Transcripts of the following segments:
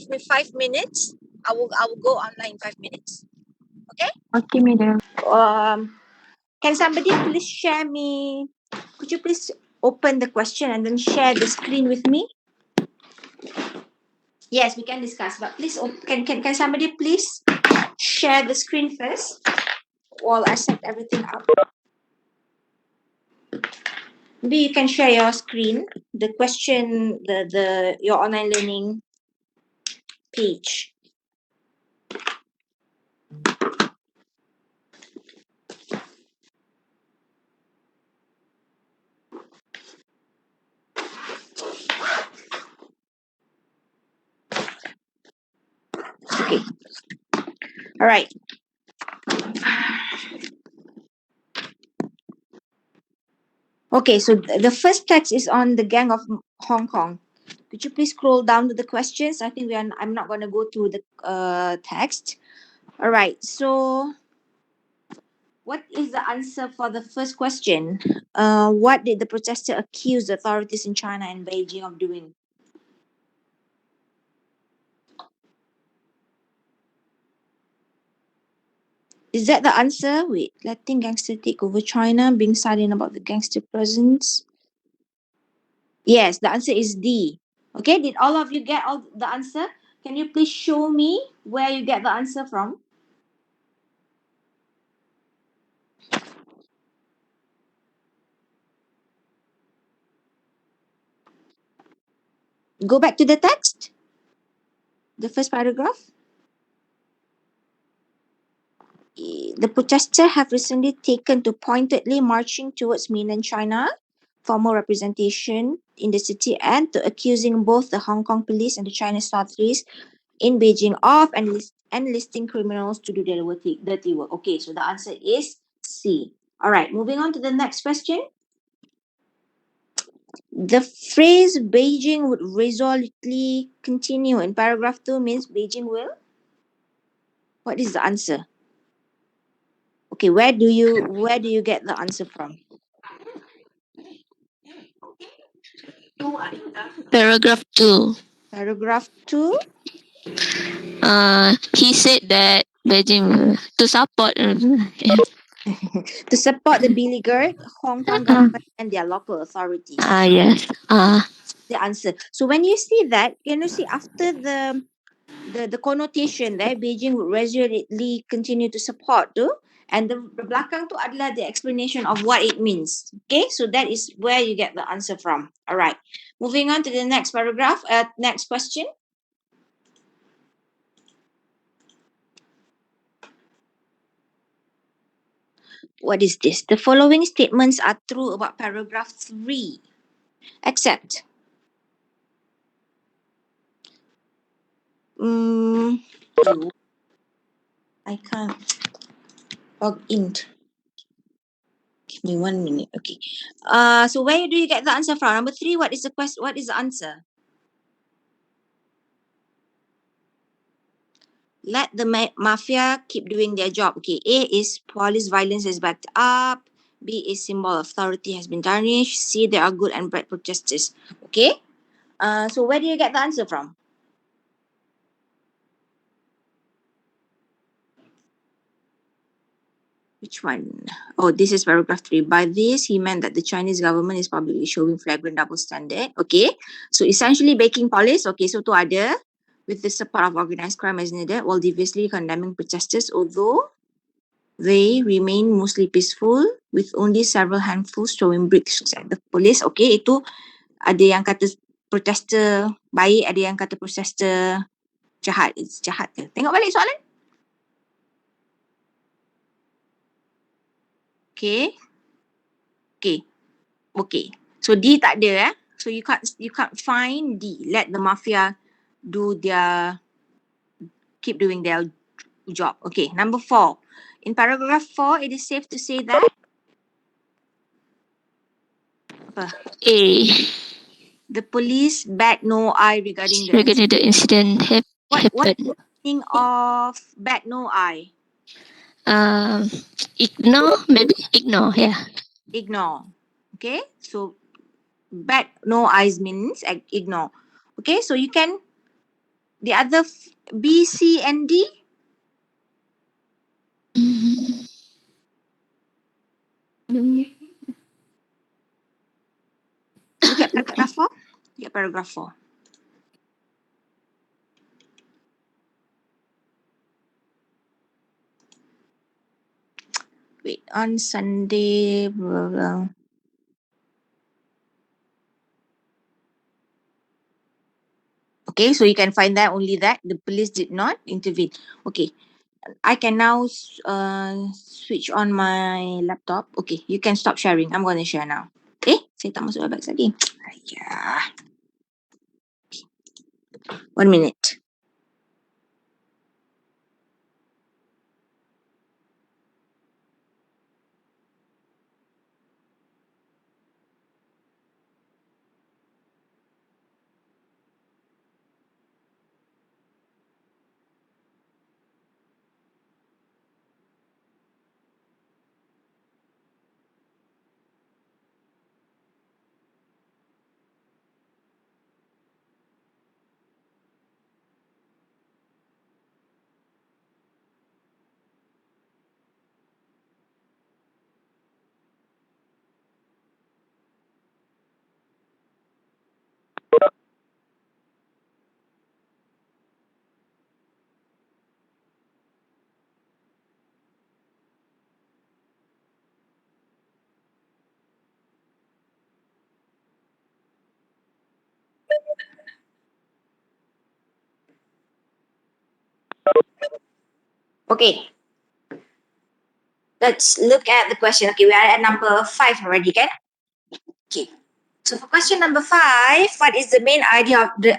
give me 5 minutes. I will go online in 5 minutes. Okay? Okay, madam. Can somebody please share me? Could you please open the question and then share the screen with me? Yes, we can discuss, but please, can somebody please share the screen first while I set everything up? Maybe you can share your screen, the question, your online learning page. Okay. All right. Okay, so the first text is on the Gang of Hong Kong. Could you please scroll down to the questions? I think I'm not going to go through the text. All right. So, what is the answer for the first question? What did the protester accuse the authorities in China and Beijing of doing? Is that the answer? Wait, letting gangster take over China, being silent about the gangster presence. Yes, the answer is D. Okay, did all of you get all the answer? Can you please show me where you get the answer from? Go back to the text. The first paragraph. The protesters have recently taken to pointedly marching towards mainland China for more representation in the city and to accusing both the Hong Kong police and the Chinese authorities in Beijing of enlisting criminals to do their dirty work. Okay, so the answer is C. All right, moving on to the next question. The phrase Beijing would resolutely continue in paragraph 2 means Beijing will? What is the answer? Okay, where do you get the answer from? Paragraph 2. Paragraph 2. He said that Beijing to support. To support the beleaguered Hong Kong government and their local authorities. Yes. The answer. So when you see that, can you see after the connotation there, Beijing would resolutely continue to support tu, and the belakang tu adalah the explanation of what it means. Okay, so that is where you get the answer from. All right, moving on to the next paragraph. Next question. What is this? The following statements are true about paragraph 3, except I can't log in. Give me 1 minute. Okay. So where do you get the answer from? Number 3, what is the question? What is the answer? Let the mafia keep doing their job. Okay. A is police violence is backed up. B is symbol of authority has been tarnished. C, there are good and bad protesters. Okay. So where do you get the answer from? Which one? Oh, this is paragraph 3. By this, he meant that the Chinese government is publicly showing flagrant double standard. Okay. So essentially baking police. Okay. So tu ada with the support of organized crime as needed while deviously condemning protesters, although they remain mostly peaceful with only several handfuls throwing bricks at the police. Okay. Itu ada yang kata protester baik, ada yang kata protester jahat. Jahat ke? Tengok balik soalan. Okay. Okay. Okay. So D tak ada. So you can't find D. Let the mafia keep doing their job. Okay. Number 4. In paragraph 4, it is safe to say that A. The police bat no eye regarding the incident What is happened. the meaning of bat no eye? Ignore, maybe ignore. Yeah. Ignore. Okay. So bat no eyes means ignore. Okay. So you can The other B, C, and D? Look at paragraph 4. Yeah, paragraph 4. Wait, on Sunday. Blah, blah. Okay, so you can find that only that the police did not intervene. Okay, I can now switch on my laptop. Okay, you can stop sharing. I'm going to share now. Okay, saya tak masuk website lagi. Ayah. 1 minute. Okay, let's look at the question. Okay, we are at number 5 already, kan? Okay. So for question number 5, what is the main idea of the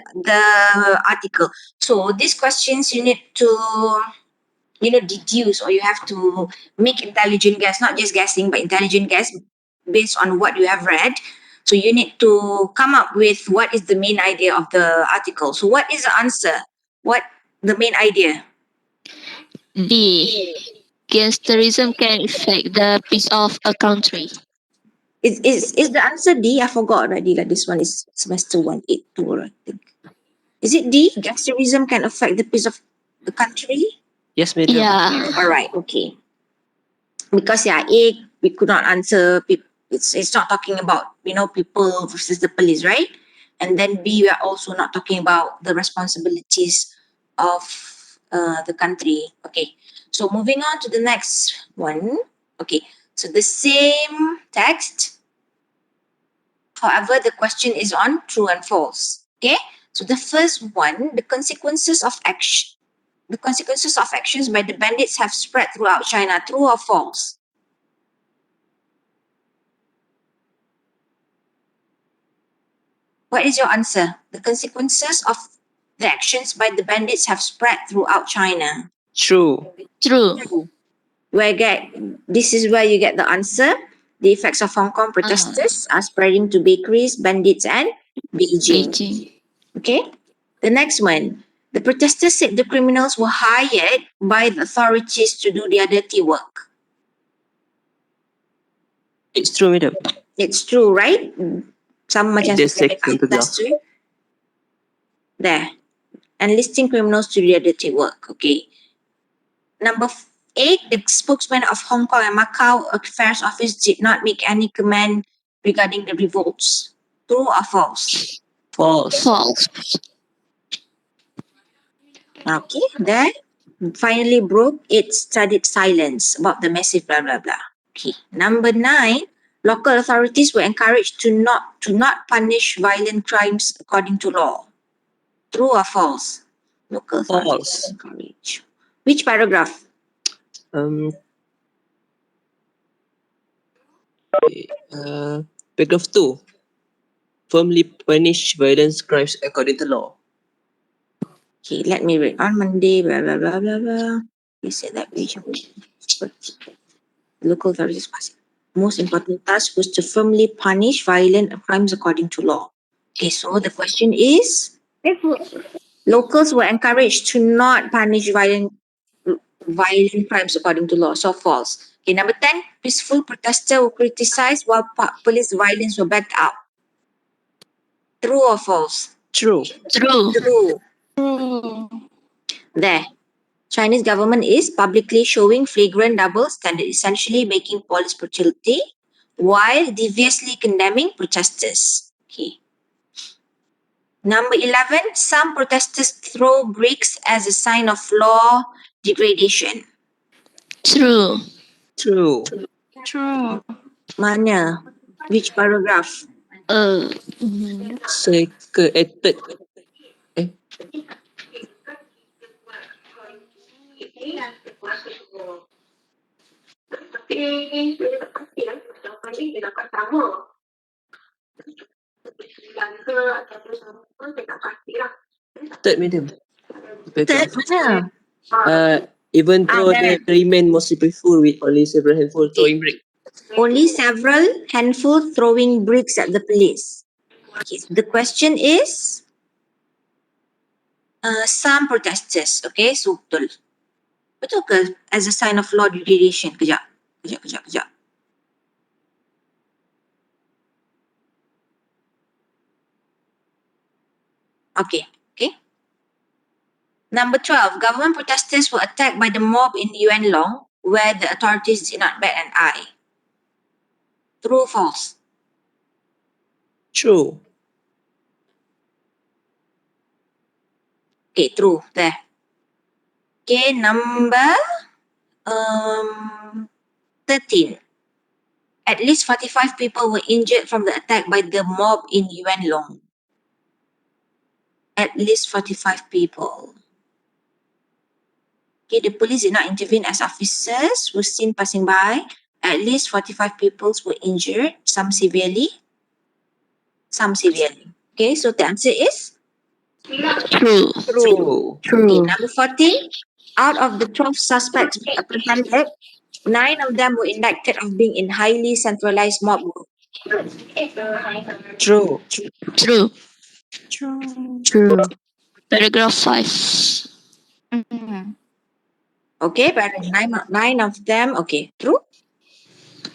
article? So these questions you need to deduce, or you have to make intelligent guess, not just guessing, but intelligent guess based on what you have read. So you need to come up with what is the main idea of the article. So what is the answer? What the main idea? D. Gangsterism can affect the peace of a country. Is the answer D? I forgot already. Like this one is semester 1, 8-2, I think. Is it D? Gangsterism can affect the peace of the country? Yes, madam. Yeah. All right, okay. Because A, we could not answer. It's not talking about people versus the police, right? And then B, we are also not talking about the responsibilities of the country. Okay, so moving on to the next one. Okay, so the same text. However, the question is on true and false. Okay, so the first one, the consequences of action. The consequences of actions by the bandits have spread throughout China. True or false? What is your answer? The consequences of the actions by the bandits have spread throughout China. True. True. This is where you get the answer. The effects of Hong Kong protesters are spreading to bakeries, bandits, and Beijing. Beijing. Okay. The next one. The protesters said the criminals were hired by the authorities to do their dirty work. It's true, madam. It's true, right? Sama macam The second second tu lah. There. Enlisting criminals to do their dirty work. Okay. Number 8, the spokesman of Hong Kong and Macau Affairs Office did not make any comment regarding the revolts. True or false? False. False. Okay, that finally broke its studied silence about the massive blah blah blah. Okay, number 9, local authorities were encouraged to not punish violent crimes according to law. True or false? Local authorities False. encouraged. Which paragraph? Paragraph 2. Firmly punish violence crimes according to law. Okay, let me read. On Monday, blah, blah, blah, blah, blah. He said that local authorities passed. Most important task was to firmly punish violent crimes according to law. Okay, so the question is, locals were encouraged to not punish violent crimes according to law. So false. Okay, number 10, peaceful protesters were criticized while police violence were backed up. True or false? True. True. True. True. There. Chinese government is publicly showing flagrant double standard, essentially making police brutality while deviously condemning protesters. Okay. Number 11, some protesters throw bricks as a sign of law degradation. True. True. True. Mana? Which paragraph? Uh, Second, third. Eh, third, madam. Third, mana? Even though There. the remain mostly peaceful with only several handful throwing brick. Only several handful throwing bricks at the police. Okay. The question is, some protesters. Okay, so betul. Betul ke as a sign of law degradation? Kejap. Okay. Number 12, government protesters were attacked by the mob in Yuan Long, where the authorities did not bat an eye. True or false? True. Okay, true. There. Okay, number 13. At least 45 people were injured from the attack by the mob in Yuan Long. At least 45 people. Okay, the police did not intervene as officers were seen passing by. At least 45 people were injured, some severely. Okay, so the answer is true. True. okay. True. Number 14, out of the 12 suspects apprehended, 9 of them were indicted of being in highly centralized mob group. True. True. True. True. Paragraph 5. Okay, but nine of them, okay, true.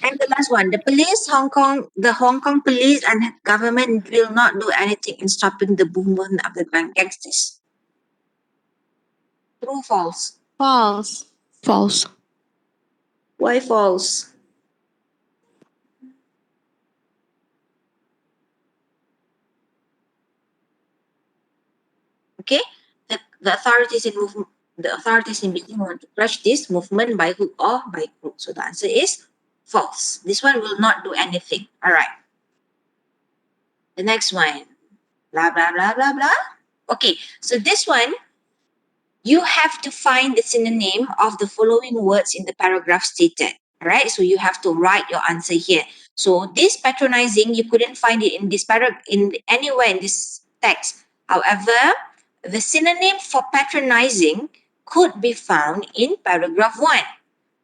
And the last one, the Hong Kong police and government will not do anything in stopping the movement of the gangsters. True, false. False. False. Why false? Okay, the authorities in Beijing want to crush this movement by hook or by crook. So the answer is false. This one will not do anything. All right. The next one, blah blah blah blah blah. Okay, so this one you have to find the synonym of the following words in the paragraph stated. All right, so you have to write your answer here. So this patronizing, you couldn't find it in this in anywhere in this text. However, the synonym for patronizing could be found in paragraph 1.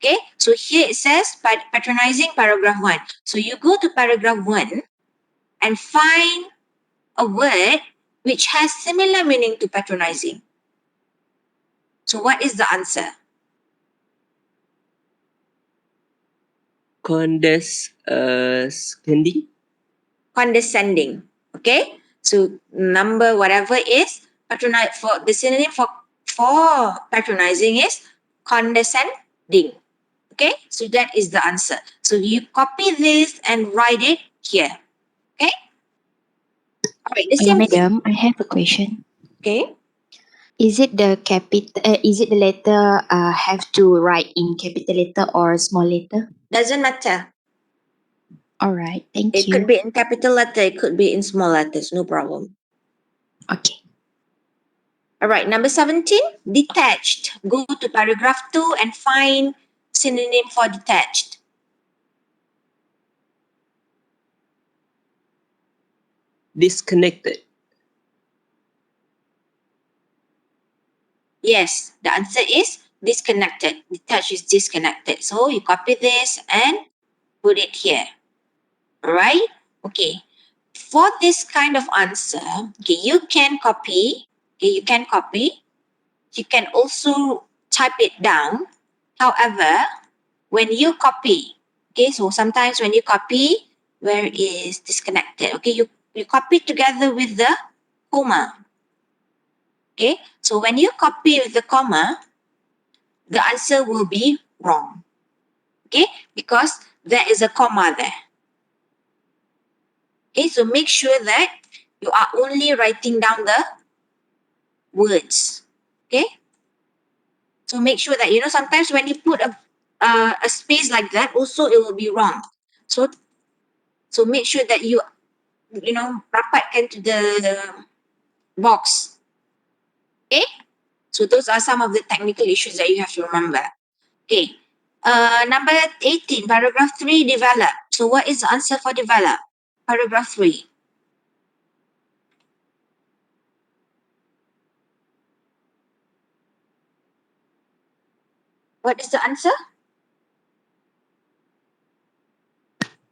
Okay, so here it says patronizing paragraph 1. So you go to paragraph 1 and find a word which has similar meaning to patronizing. So what is the answer? Candy. Condescending. Okay, so number whatever is patronize for the synonym for patronizing is condescending. Okay, so that is the answer. So you copy this and write it here. Okay, all right, the same thing. Madam, I have a question. Okay, Is it the is it the letter have to write in capital letter or small letter? doesn't matter. All right, thank It you. could be in capital letter, it could be in small letters, no problem. Okay. All right, number 17, detached. Go to paragraph 2 and find synonym for detached. Disconnected. Yes, the answer is disconnected. Detached is disconnected. So you copy this and put it here. All right? Okay. For this kind of answer, okay, you can copy. You can also type it down. However, when you copy, okay, so sometimes when you copy, where is disconnected? Okay, you copy together with the comma. Okay, so when you copy with the comma, the answer will be wrong. Okay, because there is a comma there. Okay, so make sure that you are only writing down the words. Okay, so make sure that, sometimes when you put a space like that, also it will be wrong. So make sure that rapatkan to the box. Okay, so those are some of the technical issues that you have to remember. Okay, number 18, paragraph 3, develop. So what is the answer for develop? Paragraph 3. What is the answer?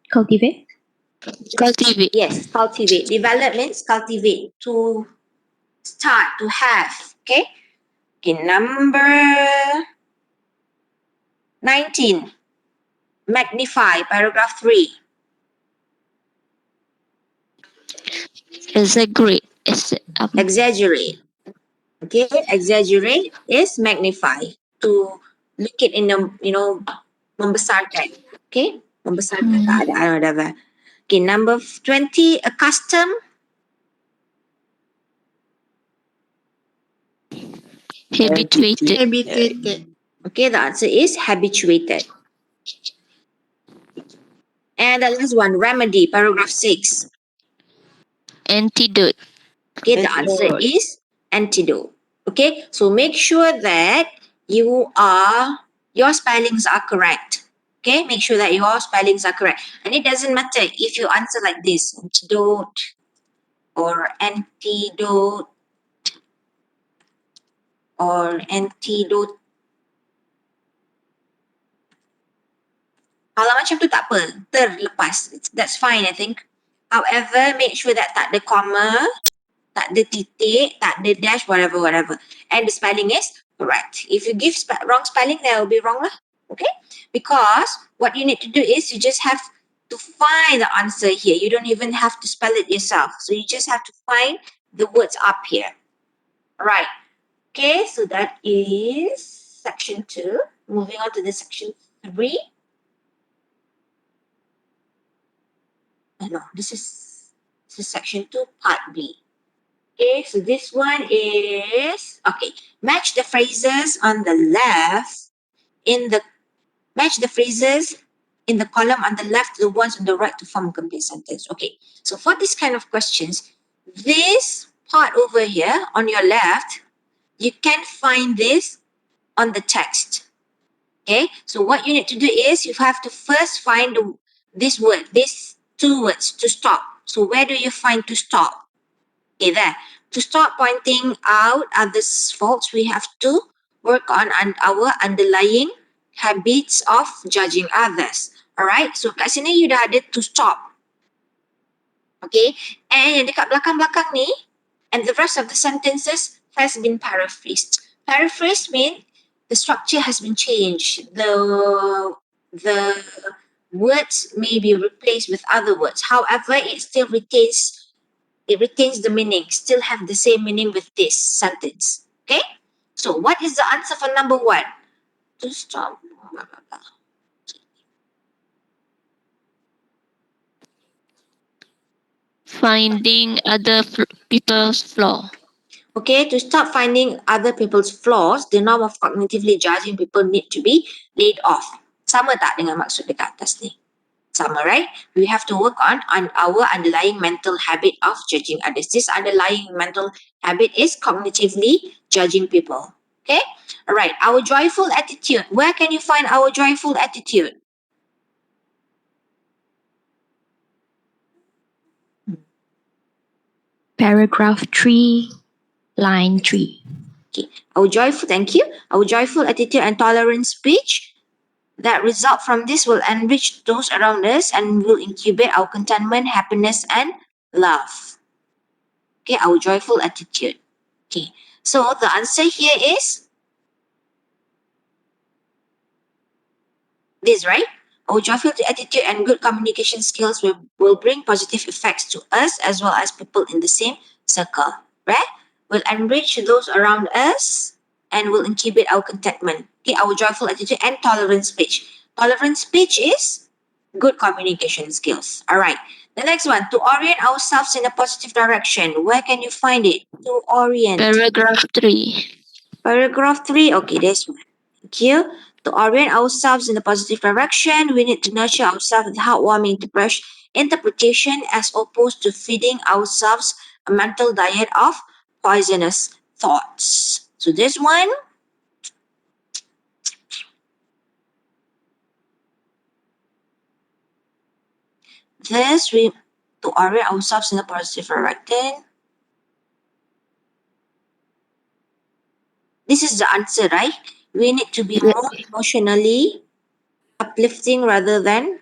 Cultivate. Cultivate. Yes, cultivate. Develop means cultivate, to start, to have. Okay. Okay, number 19. Magnify, paragraph 3. Exaggerate. Exaggerate. Okay, exaggerate is magnify. To look it in a, membesarkan. Okay, membesarkan keadaan, whatever. Okay, number 20, accustom. Habituated. Habituated. Okay, the answer is habituated. And the last one, remedy, paragraph 6. Antidote. Okay, the answer is antidote. Okay, so make sure that your spellings are correct. Okay, make sure that your spellings are correct. And it doesn't matter if you answer like this, antidote or antidote or antidote. Kalau macam tu tak apa, terlepas. That's fine, I think. However, make sure that tak ada comma, tak ada titik, tak ada dash, whatever. And the spelling is correct. If you give wrong spelling, that will be wrong lah. Okay? Because what you need to do is you just have to find the answer here. You don't even have to spell it yourself. So you just have to find the words up here. Right. Okay, so that is section 2. Moving on to the section 3. No, this is section 2, part B. Okay, so this one is, okay, match the phrases on the left match the phrases in the column on the left to the ones on the right to form a complete sentence. Okay, so for this kind of questions, this part over here on your left, you can find this on the text. Okay, so what you need to do is you have to first find these two words, to stop. So where do you find to stop? Okay, there. To stop pointing out others' faults, we have to work on our underlying habits of judging others. Alright, so kat sini you dah ada to stop. Okay, and yang dekat belakang-belakang ni, and the rest of the sentences has been paraphrased. Paraphrased means the structure has been changed. The words may be replaced with other words. However, it retains the meaning, still have the same meaning with this sentence. Okay? So what is the answer for number 1? To stop. Blah, blah, blah. Finding other people's flaw. Okay, to stop finding other people's flaws, the norm of cognitively judging people need to be laid off. Sama tak dengan maksud dekat atas ni? Sama, right? We have to work on our underlying mental habit of judging others. This underlying mental habit is cognitively judging people. Okay? All right. Our joyful attitude. Where can you find our joyful attitude? Paragraph 3, line 3. Okay. Thank you. Our joyful attitude and tolerant speech that result from this will enrich those around us and will incubate our contentment, happiness, and love. Okay, our joyful attitude. Okay, so the answer here is this, right? Our joyful attitude and good communication skills will bring positive effects to us as well as people in the same circle, right? will enrich those around us, and will incubate our contentment. Okay, our joyful attitude and tolerant speech. Tolerant speech is good communication skills. All right. The next one, to orient ourselves in a positive direction. Where can you find it? To orient. Paragraph 3. Paragraph 3. Okay, this one. Thank you. To orient ourselves in a positive direction, we need to nurture ourselves with heartwarming interpretation as opposed to feeding ourselves a mental diet of poisonous thoughts. So this one, this we to orient ourselves in a positive direction. This is the answer, right? We need to be Ye- more emotionally uplifting rather than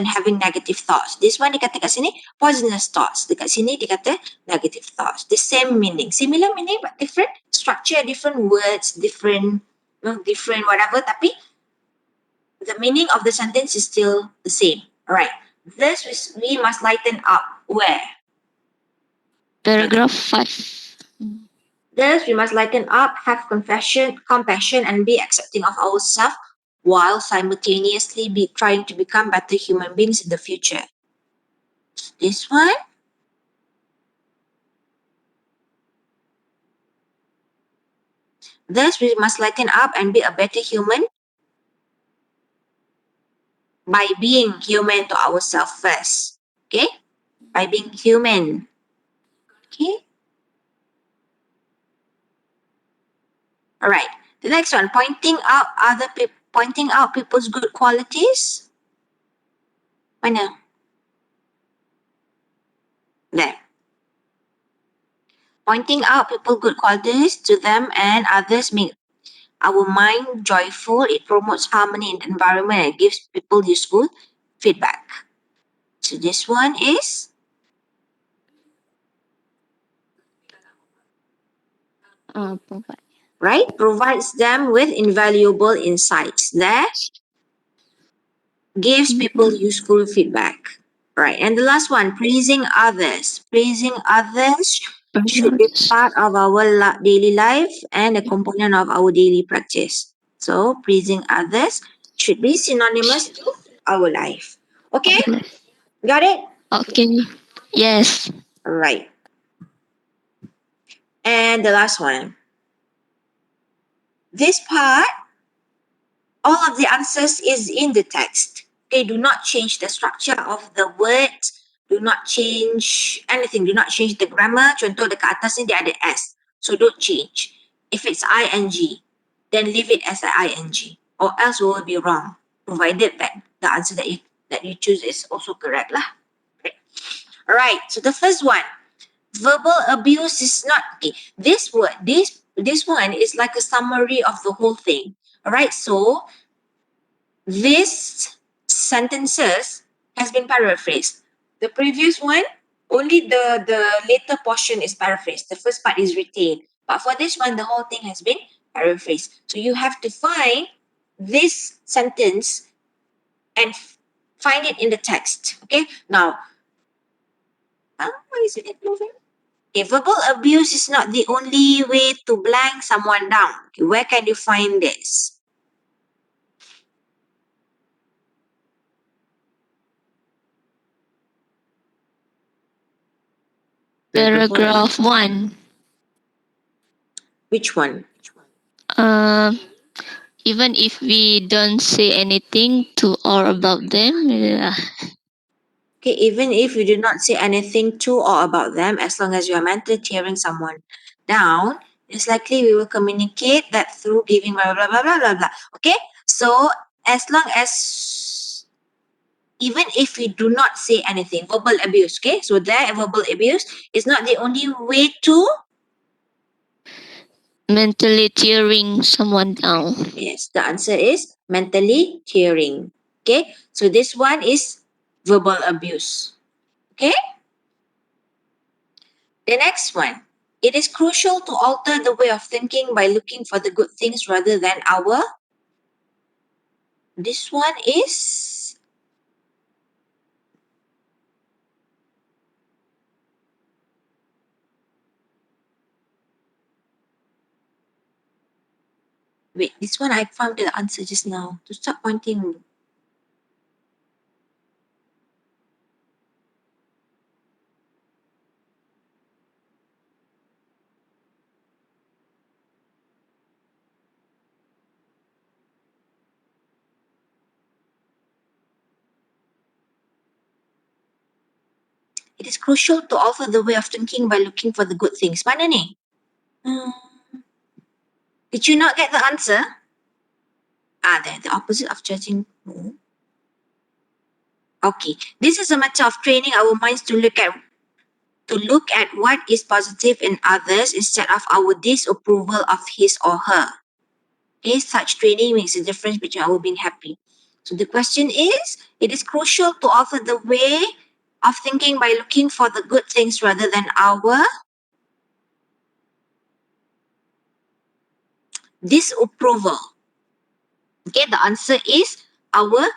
having negative thoughts. This one dikata kat sini poisonous thoughts. Dekat sini dikata negative thoughts. The same meaning, similar meaning but different structure, different words, different whatever. Tapi the meaning of the sentence is still the same. All right. This we must lighten up. Where? Paragraph 5. Thus, we must lighten up, have compassion, and be accepting of ourselves while simultaneously be trying to become better human beings in the future. This one, thus we must lighten up and be a better human by being human to ourselves first. Okay? By being human. Okay? All right. The next one, pointing out people's good qualities. Mana? There. Pointing out people's good qualities to them and others make our mind joyful. It promotes harmony in the environment and gives people useful feedback. So this one is Provide. right. Provides them with invaluable insights. There gives people useful feedback. Right. And the last one, praising others. Praising others should be part of our daily life and a component of our daily practice. So praising others should be synonymous to our life. Okay? Got it? Okay. Yes. All right. And the last one. This part, all of the answers is in the text. Okay, do not change the structure of the words. Do not change anything. Do not change the grammar. Contoh dekat atas ni dia ada S. So don't change. If it's ing, then leave it as a ing. Or else we will be wrong. Provided that the answer that you choose is also correct lah. Okay. Alright, so the first one. Verbal abuse is not okay. This one is like a summary of the whole thing. All right, so this sentences has been paraphrased. The previous one, only the later portion is paraphrased. The first part is retained. But for this one, the whole thing has been paraphrased. So you have to find this sentence and find it in the text. Okay. Now, why is it moving? Okay, verbal abuse is not the only way to blank someone down. Okay, where can you find this? Paragraph 1. Which one? Um, Even if we don't say anything to or about them, Okay, even if you do not say anything to or about them, as long as you are mentally tearing someone down, it's likely we will communicate that through giving blah blah blah blah blah blah. Okay, so as long as even if we do not say anything, verbal abuse. Okay, so there verbal abuse is not the only way to. mentally tearing someone down. Yes, the answer is mentally tearing. Okay, so this one is verbal abuse. Okay, the next one. It is crucial to alter the way of thinking by looking for the good things rather than our. This one is. Wait, this one I found the answer just now. To stop pointing. It is crucial to alter the way of thinking by looking for the good things. Mana ni? Did you not get the answer? There, the opposite of judging. No. Okay, this is a matter of training our minds to look at what is positive in others instead of our disapproval of his or her. Okay, such training makes a difference between our being happy. So the question is, it is crucial to alter the way of thinking by looking for the good things rather than our disapproval. Okay, the answer is our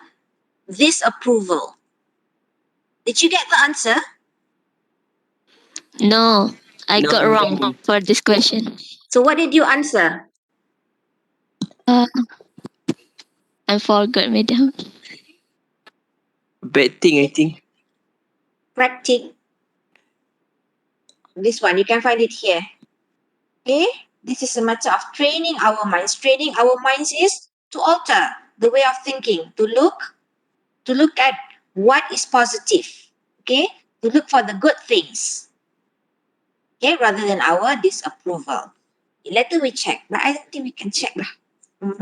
disapproval. Did you get the answer? No, I No. got wrong for this question. So what did you answer? Uh, I forgot, madam. Bad thing, I think. Practice. This one, you can find it here. Okay, this is a matter of training our minds. Training our minds is to alter the way of thinking, to look at what is positive. Okay, to look for the good things. Okay, rather than our disapproval. Later we check, but I don't think we can check lah. From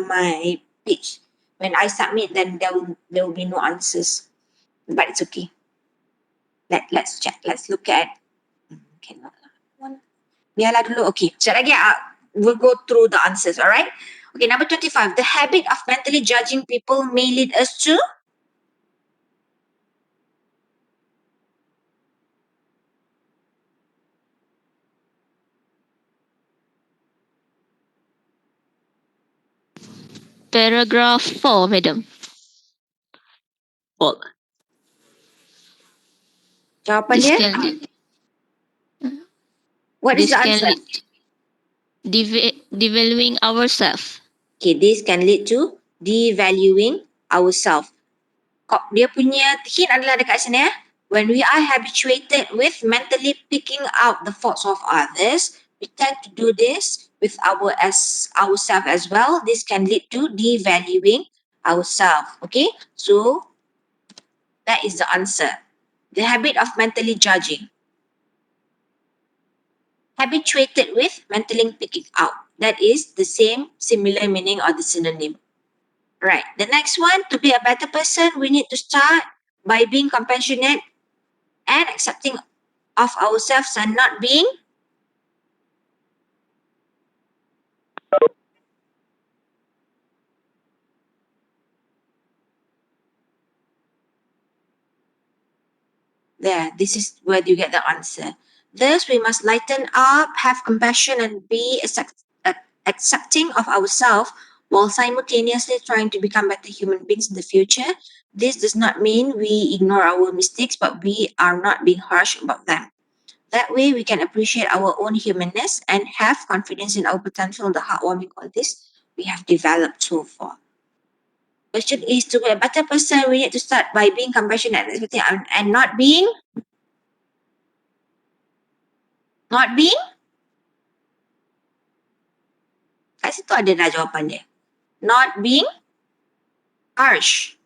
my page. When I submit, then there will be no answers. But it's okay. Let's check. Let's look at. Cannot lah. Biarlah dulu. Okay. Sekejap lagi we'll go through the answers. Alright. Okay. Number 25. The habit of mentally judging people may lead us to. Paragraph 4, madam. Fault. Jawapan This dia. can lead, What is this the can answer? lead devaluing ourselves. Okay. This can lead to devaluing ourselves. Dia punya hint adalah dekat sini When we are habituated with mentally picking out the faults of others, we tend to do this with ourselves as well. This can lead to devaluing ourselves. Okay, so that is the answer. The habit of mentally judging. Habituated with mentally picking out. That is the same, similar meaning or the synonym. Right. The next one, to be a better person, we need to start by being compassionate and accepting of ourselves and not being there. This is where you get the answer. Thus, we must lighten up, have compassion, and be accepting of ourselves while simultaneously trying to become better human beings in the future. This does not mean we ignore our mistakes, but we are not being harsh about them. That way, we can appreciate our own humanness and have confidence in our potential, the heartwarming qualities we have developed so far. Question is, to be a better person, we need to start by being compassionate and not being kat situ ada dah jawapan dia. Not being harsh.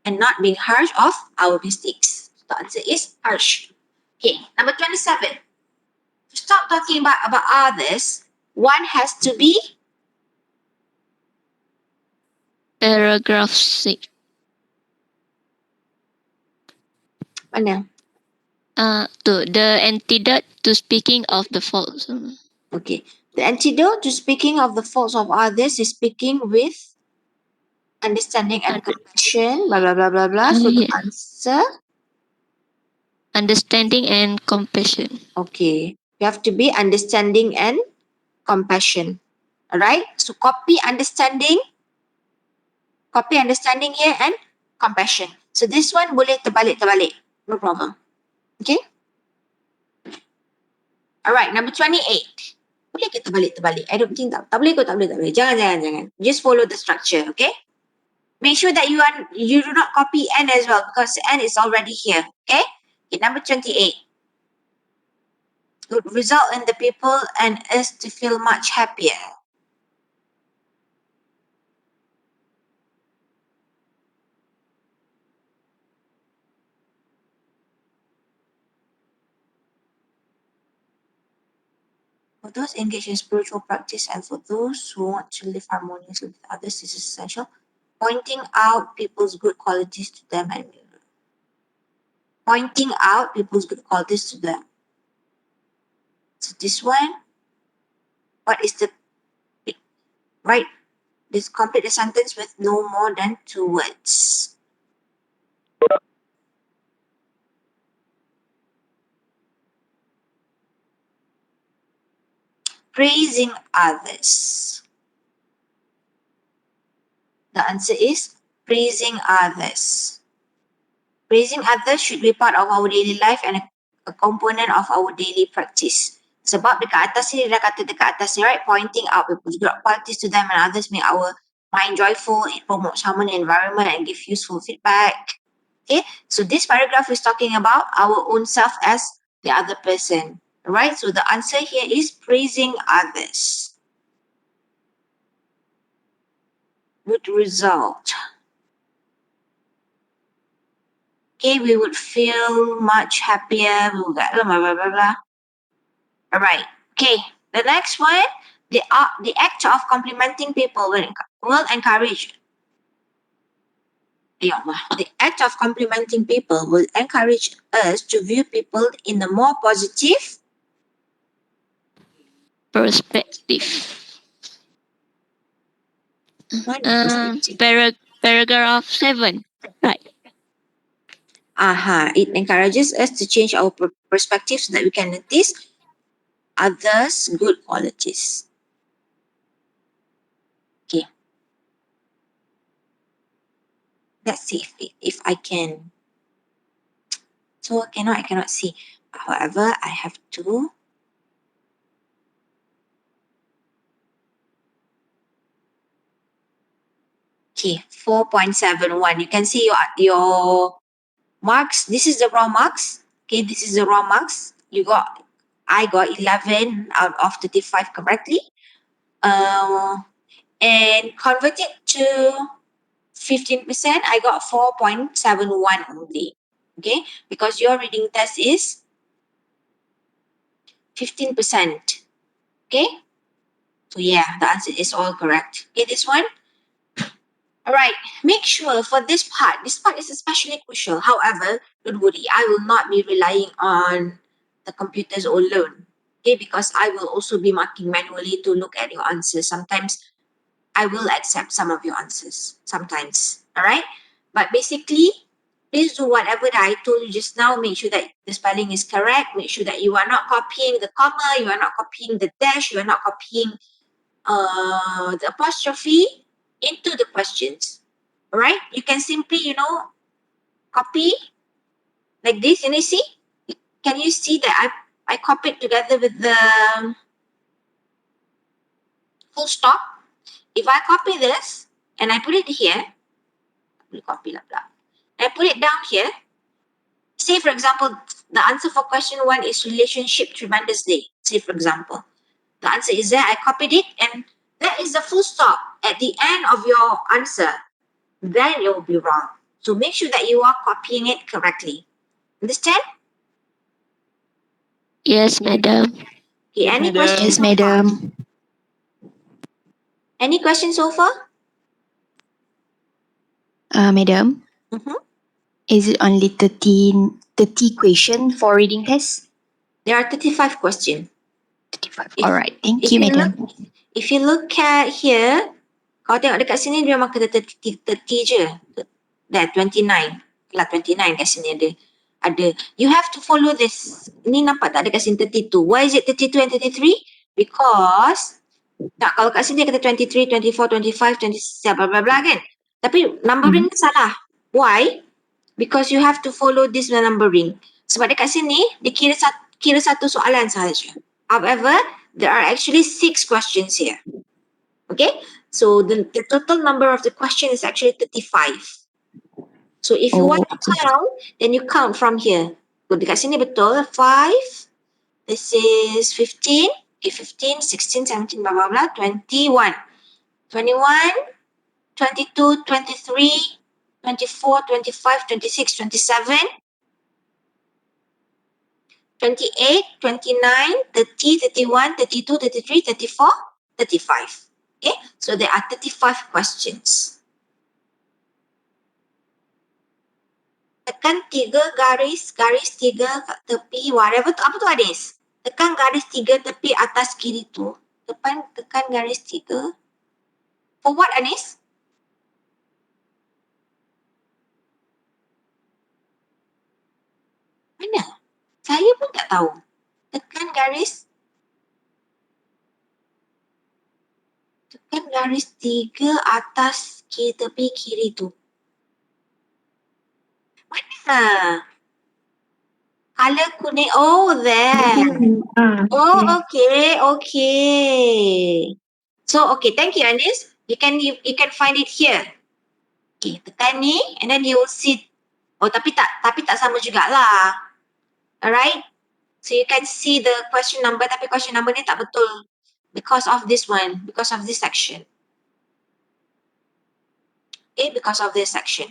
And not being harsh of our mistakes. The answer is harsh. Okay, number 27. To stop talking about others, one has to be Paragraph 6. mana? The antidote to speaking of the faults. Okay. The antidote to speaking of the faults of others is speaking with understanding and compassion, blah, blah, blah, blah, blah. So the Yeah. answer, Understanding and compassion. okay. You have to be understanding and compassion. Alright? So copy understanding here and compassion. So this one boleh terbalik-terbalik. No problem. Okay? Alright, number 28. Boleh ke terbalik-terbalik? I don't think tak boleh kot, tak boleh. Jangan. Just follow the structure, okay? Make sure that you do not copy N as well because N is already here, okay? Okay, number 28. Would result in the people and us to feel much happier. For those engaged in spiritual practice and for those who want to live harmoniously with others, this is essential. Pointing out people's good qualities to them and pointing out people's good qualities to them. So this one, what is the right? This complete the sentence with no more than 2 words. Praising others. The answer is praising others. Praising others should be part of our daily life and a component of our daily practice. Sebab dekat atas ni, dia dah kata dekat atas ni, right? Pointing out people's good qualities to them and others make our mind joyful. It promotes harmony environment and give useful feedback. Okay, so this paragraph is talking about our own self as the other person. Right? So the answer here is praising others. Good result. Okay, we would feel much happier. We will get blah, blah, blah, blah. All right. Okay. The next one, the act of complimenting people will encourage. The act of complimenting people will encourage us to view people in a more positive. Perspective. Perspective. Paragraph 7. Right. It encourages us to change our perspective so that we can notice others' good qualities. Okay. Let's see if I can. So I cannot see. However, I have to. Okay, 4.71. You can see your marks. This is the raw marks. Okay, this is the raw marks. I got 11 out of 35 correctly. And convert it to 15%, I got 4.71 only. Okay, because your reading test is 15%. Okay, so yeah, the answer is all correct. Okay, this one. All right, make sure for this part is especially crucial. However, don't worry, I will not be relying on the computers alone. Okay, because I will also be marking manually to look at your answers. Sometimes I will accept some of your answers. Sometimes. All right, but basically, please do whatever that I told you just now. Make sure that the spelling is correct. Make sure that you are not copying the comma, you are not copying the dash, you are not copying the apostrophe into the questions. Alright? You can simply, copy like this. And you see? Can you see that I copied together with the full stop? If I copy this and I put it here, copy blah, blah. And I put it down here. Say, for example, the answer for question 1 is relationship tremendously. Say, for example, the answer is there. I copied it and that is the full stop at the end of your answer. Then it will be wrong. So make sure that you are copying it correctly. Understand? Yes, madam. Okay, Yes, any madam. questions Yes, so far? madam. Any questions so far? Madam, Mm-hmm. is it only 30 question for reading test? There are 35 questions. 35. If- All right. Thank If you, you madam. if you look at here, kalau tengok dekat sini dia memang kena 30 je. Dah 29. Lah 29 kat sini ada. You have to follow this. Ini nampak tak ada kat sini 32. Why is it 32 and 33? Because kalau kat sini dia kata 23, 24, 25, 27 blah blah blah kan. Tapi numbering salah. Why? Because you have to follow this numbering. Sebab dekat sini dia kira satu soalan sahaja. However, there are actually 6 questions here. Okay, so the total number of the question is actually 35. So if you want to count, then you count from here. So dekat sini betul, 5, this is 15, okay, 15, 16, 17, blah, blah, blah, 21, 21, 22, 23, 24, 25, 26, 27, 28, 29, 30, 31, 32, 33, 34, 35. Okay, so there are 35 questions. Tekan 3 garis, garis 3 kat tepi, whatever tu, apa tu Anis? Tekan garis 3 tepi atas kiri tu. Tekan garis 3. For what Anis? Mana? Saya pun tak tahu. Tekan garis 3 atas tepi kiri tu. Mana? Color kuning. Oh, there. Oh, okay, okay. So, okay, thank you, Anis. You can find it here. Okay, tekan ni, and then you will see. Oh, tapi tak sama jugalah. Alright? So you can see the question number, tapi question number ni tak betul. Because of this one, because of this section. Okay, because of this section.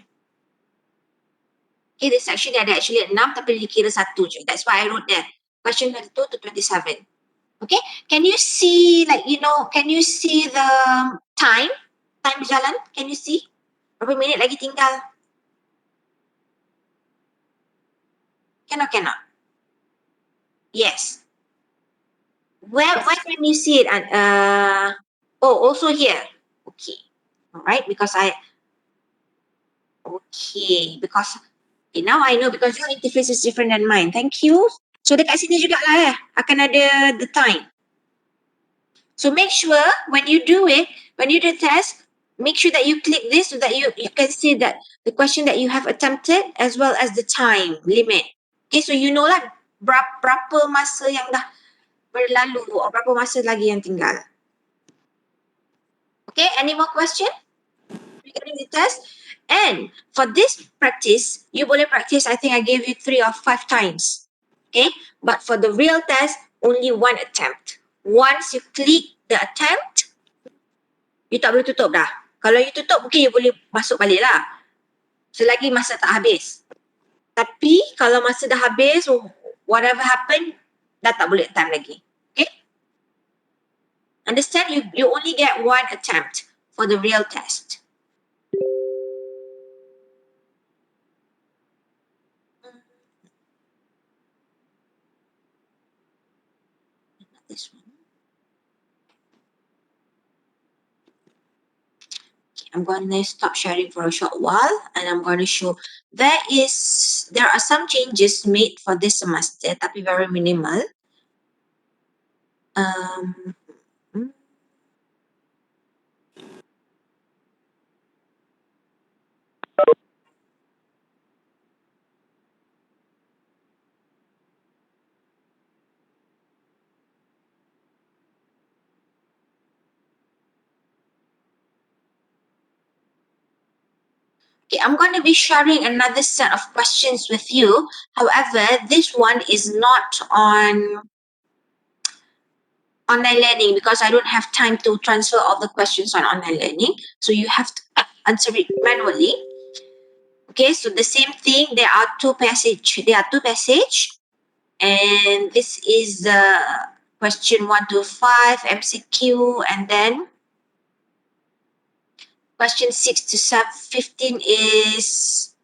Okay, this section dia ada actually 6 tapi dikira 1 je. That's why I wrote there. Question 22 to 27. Okay, can you see can you see the time? Time berjalan, can you see? Berapa minit lagi tinggal? Cannot. Yes. Where can you see it? Also here. Okay. Alright, because now I know because your interface is different than mine. Thank you. So dekat sini jugalah akan ada the time. So make sure when you do the test, make sure that you click this so that you can see that the question that you have attempted as well as the time limit. Okay, so you know lah berapa masa yang dah berlalu atau berapa masa lagi yang tinggal. Okay, any more question regarding the test? And for this practice, you boleh practice, I think I gave you 3 or 5 times. Okay, but for the real test, only 1 attempt. Once you click the attempt, you tak boleh tutup dah. Kalau you tutup, mungkin you boleh masuk balik lah. Selagi masa tak habis. Tapi kalau masa dah habis, whatever happen, dah tak boleh attempt lagi. Okay? Understand? You only get 1 attempt for the real test. Not this one. I'm going to stop sharing for a short while and I'm going to show there are some changes made for this semester tapi very minimal. Okay, I'm going to be sharing another set of questions with you. However, this one is not on online learning because I don't have time to transfer all the questions on online learning. So you have to answer it manually. Okay, so the same thing, there are two passage, and this is the question 1 to 5 MCQ, and then question 6 to 15 is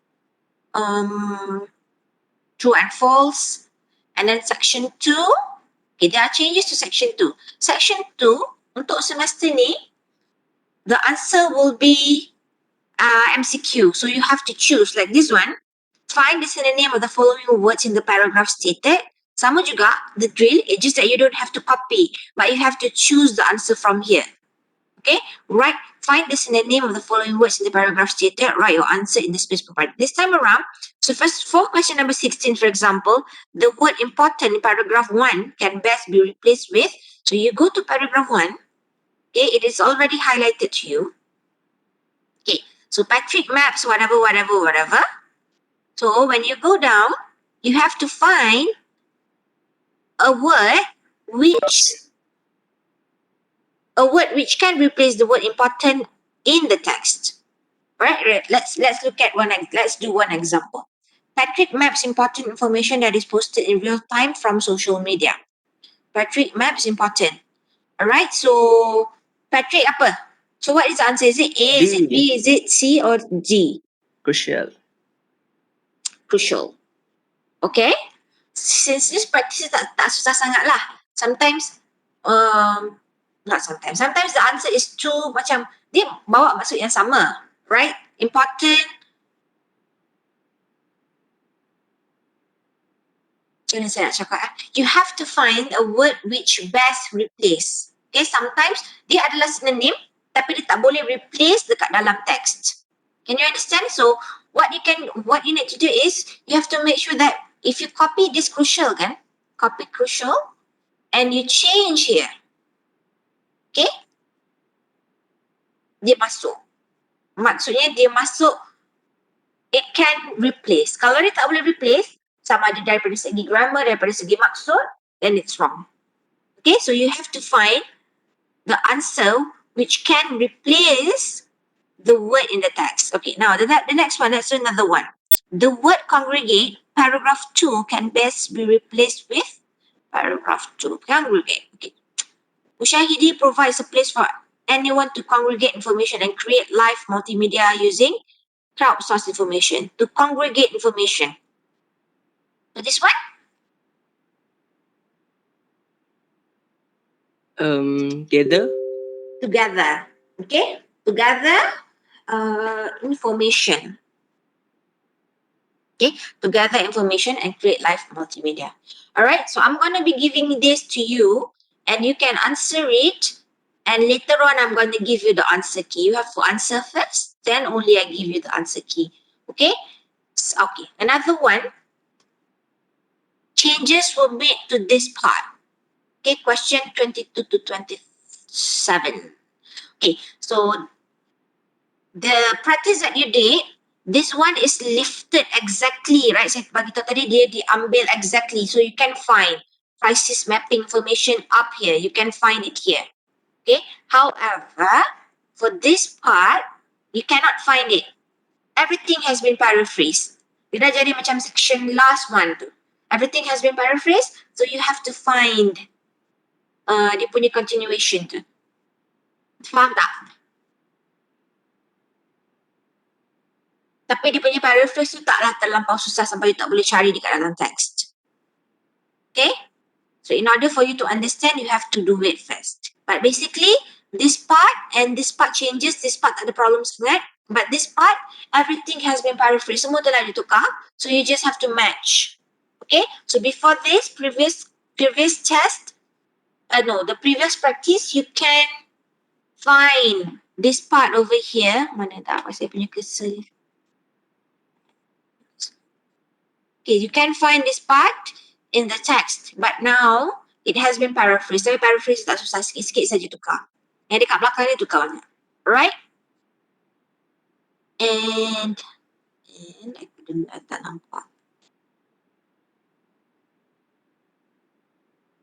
true and false, and then section 2, okay, there are changes to section 2. Section 2 untuk semester ni, the answer will be MCQ. So you have to choose like this one. Find the synonym of the following words in the paragraph stated. Sama juga the drill, it's just that you don't have to copy, but you have to choose the answer from here. Okay, find the synonym of the following words in the paragraph stated. Write your answer in the space provided. This time around, So first, for question number 16, for example, the word important in paragraph 1 can best be replaced with, so you go to paragraph 1, okay, it is already highlighted to you. Okay, so Patrick maps whatever, whatever, whatever. So when you go down, you have to find a word which can replace the word important in the text. Right. Let's look at let's do one example. Patrick maps important information that is posted in real time from social media. Patrick maps important. Alright, so Patrick apa? So what is the answer? Is it A, is it B, is it C or D? Crucial. Crucial. Okay? Since this practice tak susah sangat lah. Sometimes, not sometimes. Sometimes the answer is too macam, dia bawa maksud yang sama. Right? Important. Macam mana saya nak cakap? You have to find a word which best replace. Okay, sometimes dia adalah synonym tapi dia tak boleh replace dekat dalam text. Can you understand? So what you need to do is you have to make sure that if you copy this crucial kan, copy crucial and you change here. Okay? Dia masuk. Maksudnya dia masuk, it can replace. Kalau dia tak boleh replace, sama ada daripada segi grammar, daripada segi maksud, then it's wrong. Okay, so you have to find the answer which can replace the word in the text. Okay, now the next one, let's do another one. The word congregate, paragraph 2 can best be replaced with paragraph 2. Congregate. Okay. Ushahidi provides a place for anyone to congregate information and create live multimedia using crowdsourced information. To congregate information. So this one? Gather. Together. Okay? Together information. Okay, to gather information and create live multimedia. All right, so I'm going to be giving this to you and you can answer it, and later on I'm going to give you the answer key. You have to answer first, then only I give you the answer key. Okay, okay, another one. Changes were made to this part. Okay, question 22 to 27. Okay, so the practice that you did, this one is lifted exactly, right? Saya bagi tahu tadi dia diambil exactly. So you can find crisis mapping information up here. You can find it here. Okay. However, for this part, you cannot find it. Everything has been paraphrased. Dia dah jadi macam section last one tu. Everything has been paraphrased. So you have to find dia punya continuation tu. Faham tak? Tapi dia punya paraphrase tu taklah terlampau susah sampai you tak boleh cari dekat dalam teks. Okay? So in order for you to understand, you have to do it first. But basically, this part and this part changes. This part tak ada problem sangat. But this part, everything has been paraphrased. Semua telah ditukar. So you just have to match. Okay? So before this, previous test, the previous practice, you can find this part over here. Mana tak? Saya punya cursor. Okay, you can find this part in the text, but now it has been paraphrased. Tapi paraphrase tak susah, sikit-sikit saja tukar. Yang dekat belakang ni tukar banyak. Alright? And I tak nampak.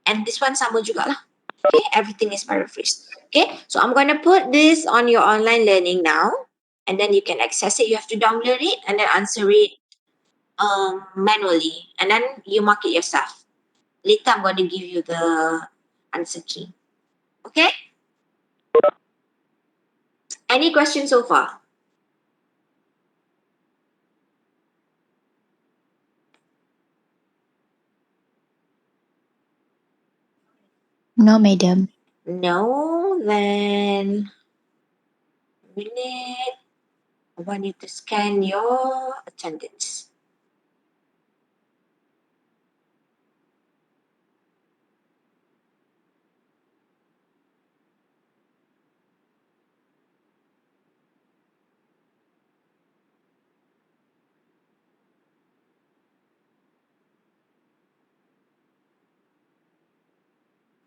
And this one sama jugalah. Okay, everything is paraphrased. Okay, so I'm going to put this on your online learning now, and then you can access it. You have to download it and then answer it manually, and then you mark it yourself. Later, I'm going to give you the answer key. Okay? Any questions so far? No, madam. No, then minute. I want you to scan your attendance.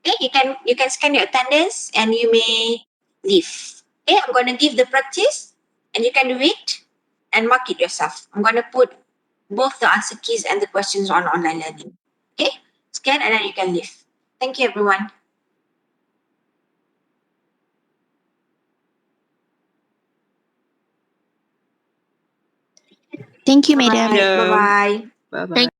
Okay, you can scan your attendance and you may leave. Okay, I'm gonna give the practice and you can do it and mark it yourself. I'm gonna put both the answer keys and the questions on online learning. Okay, scan and then you can leave. Thank you, everyone. Thank you, Bye madam. bye. Bye bye. Thank